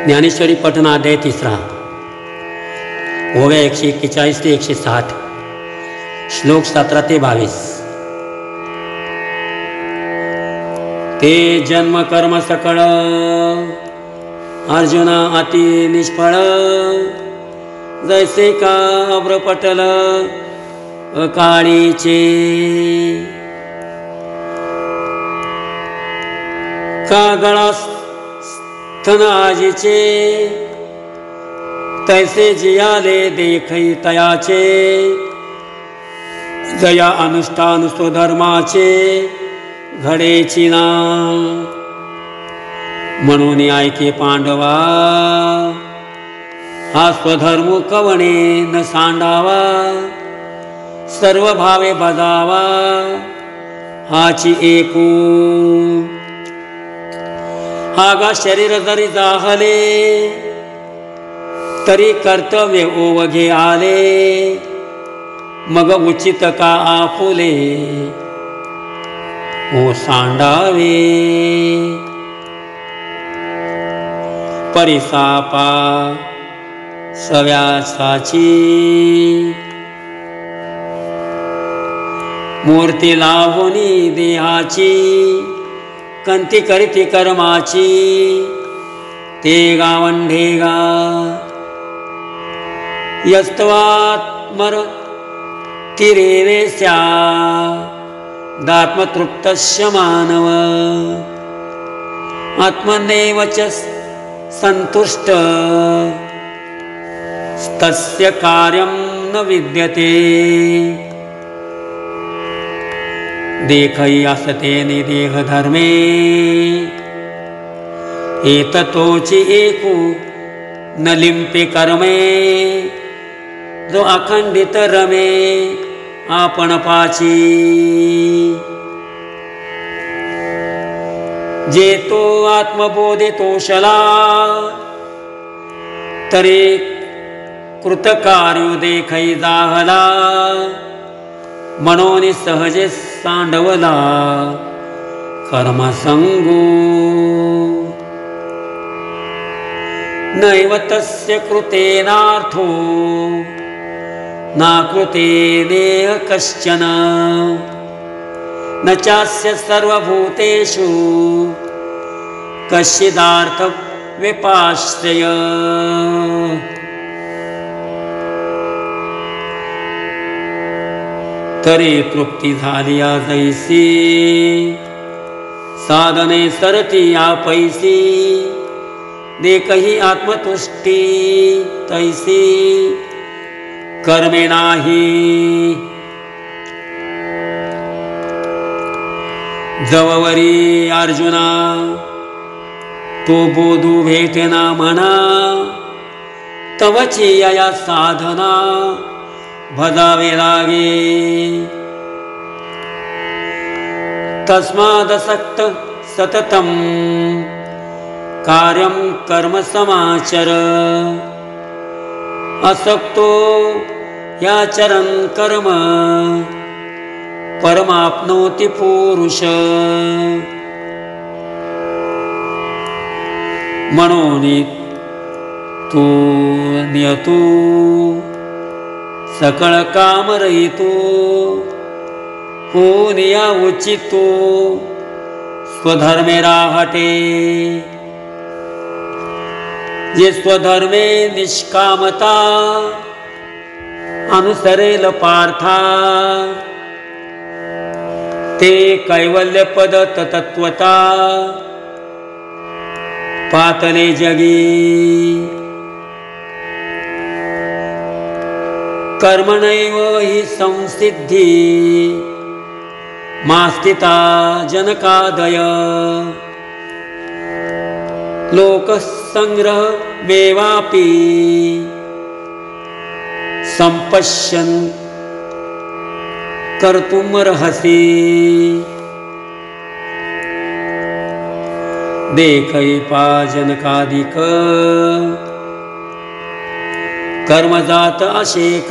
ज्ञानेश्वरी पठण अध्याय 3 ओव्या 141 ते 160 श्लोक 17 ते 22। ते जन्म कर्म सकळ अर्जुन अति निष्फळ जैसे का अभ्रपटल अकाळीचे का गळा स्तन आजीचे तैसे जियाले देखै तयाचे जया अनुष्ठान स्वधर्माचे घडेची ना म्हणून ऐके पांडवा हा स्वधर्म कवणे न सांडावा सर्व भावे बजावा हाची एकू हागा शरीर जरी जाहले तरी कर्तव्य ओवघे आले मग उचित का आपुले ओ सांडावे परिसापा सव्यासाची मूर्ती लावणी देहाची कंती करीती कर्माची ते गावंढेगा यस्तवात्मर तिरेवेस्या दात्मतृप्तस्य मानव आत्मनेव च संतुष्ट तस्य कार्यं न विद्यते देखै असते निदेह धर्मे एततोची एकू न लिंपे कर्मे जो अखंडित रमे आपण पाची जे तो आत्मबोधे तोषला तरी कृतकार्यो देखै जाहला मनोनी सहजे सांडवला कर्मसंगो नैव तस्य कृतेनार्थो ना कृतेनेह कश्चन न चास्य सर्वभूतेषु कश्चिदार्थ विपाश्रय तरी तृप्ती झाली जैसी साधने सरती या पैसी देखही आत्मतुष्टी तैसी कर्मे नाही जववरी अर्जुना तो बोधू भेटेना म्हणा तवची या साधना भजावे लागे तस्मादसक्त सततम कार्यं कर्म समाचर असक्तो याचरन् कर्म परमाप्नोति पुरुष मनोनि तू नियतू सकळ काम रहितो होऊन या उचितो स्वधर्मे राहते जे स्वधर्मे निष्कामता अनुसरेल पार्था ते कैवल्य पद तत्वता पातले जगी कर्मणैव हि संसिद्धी मास्तिता जनकादय लोकसंग्रह मेवापि संपश्यन् कर्तुमर्हसि देखै जनकादिक कर्मजात अशेक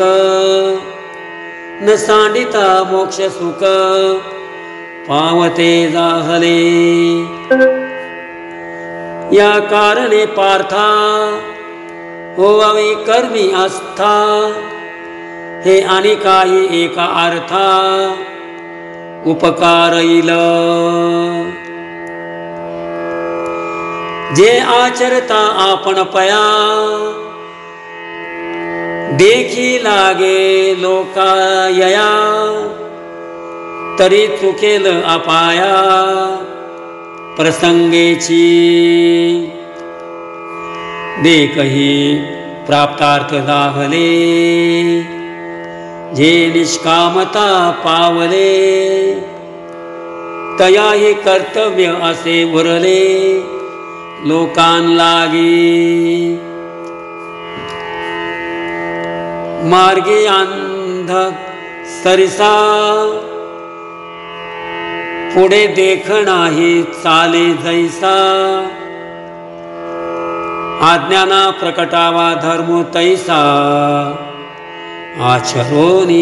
न सांडिता मोक्ष सुख पावते जाहले या कारणे पार्था होवावी कर्मी आस्था, हे आणि काही एका अर्था उपकार येईल. जे आचरता आपण पया, देखी लागे लोकायया, तरी चुकेल अपाया प्रसंगेची. देखही प्राप्तार्थ दाहले, जे निष्कामता पावले, तया हे कर्तव्य असे उरले लोकांलागी. मार्गे अंध सरिसा, पुढे देख नाही चाले जैसा. आज्ञाना प्रकटावा धर्म तैसा, आचरोनी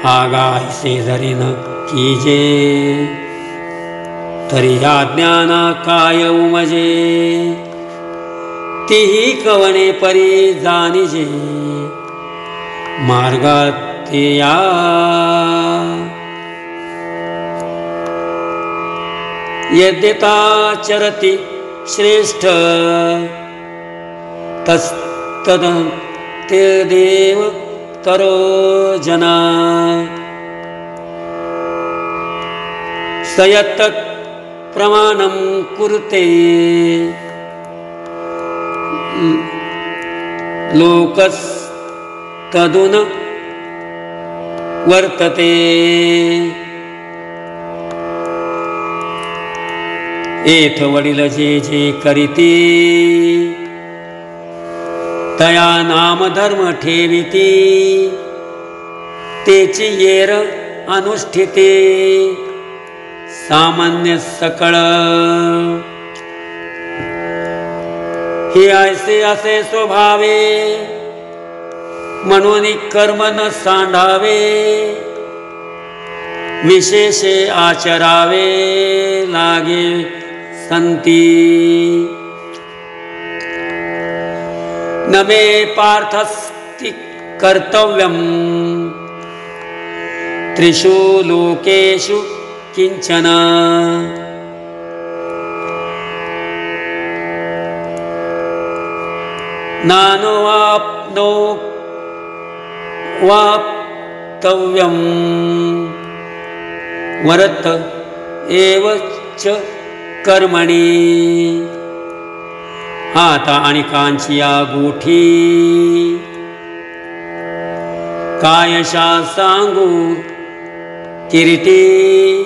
आगायसे जरी न कीजे. तरी आज्ञाना काय उमजे, तीही कवणे परी जाणिजे मार्गात या. यद्यता चरति श्रेष्ठ, तस्तद ते देव तरो जना. सयत्तत् प्रमाणं कुरुते, लोकस्तदुन वर्तते. एथ वडील जे जे करीती, तया नाम धर्म ठेविती. तेची येर अनुष्ठिते सामान्य सकळ. हे ऐसे असे स्वभावे, म्हणून कर्म न सांडावे. विशेषे आचरावे लागे संती. न मे पार्थस्ति कर्तव्यम, त्रिषु लोकेषु किंचन. नानोवाप्नो वाप्तव्यं, वर्त एव च कर्मणी. हाता आणि कांची या गोठी, कायशा सांगू किरीटी.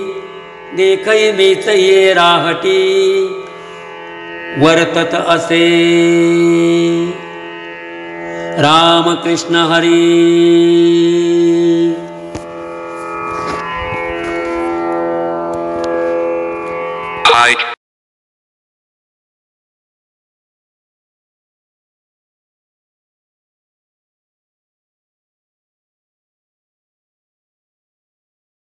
देखै मीच ये राहटी, वर्तत असे. राम कृष्ण हरी.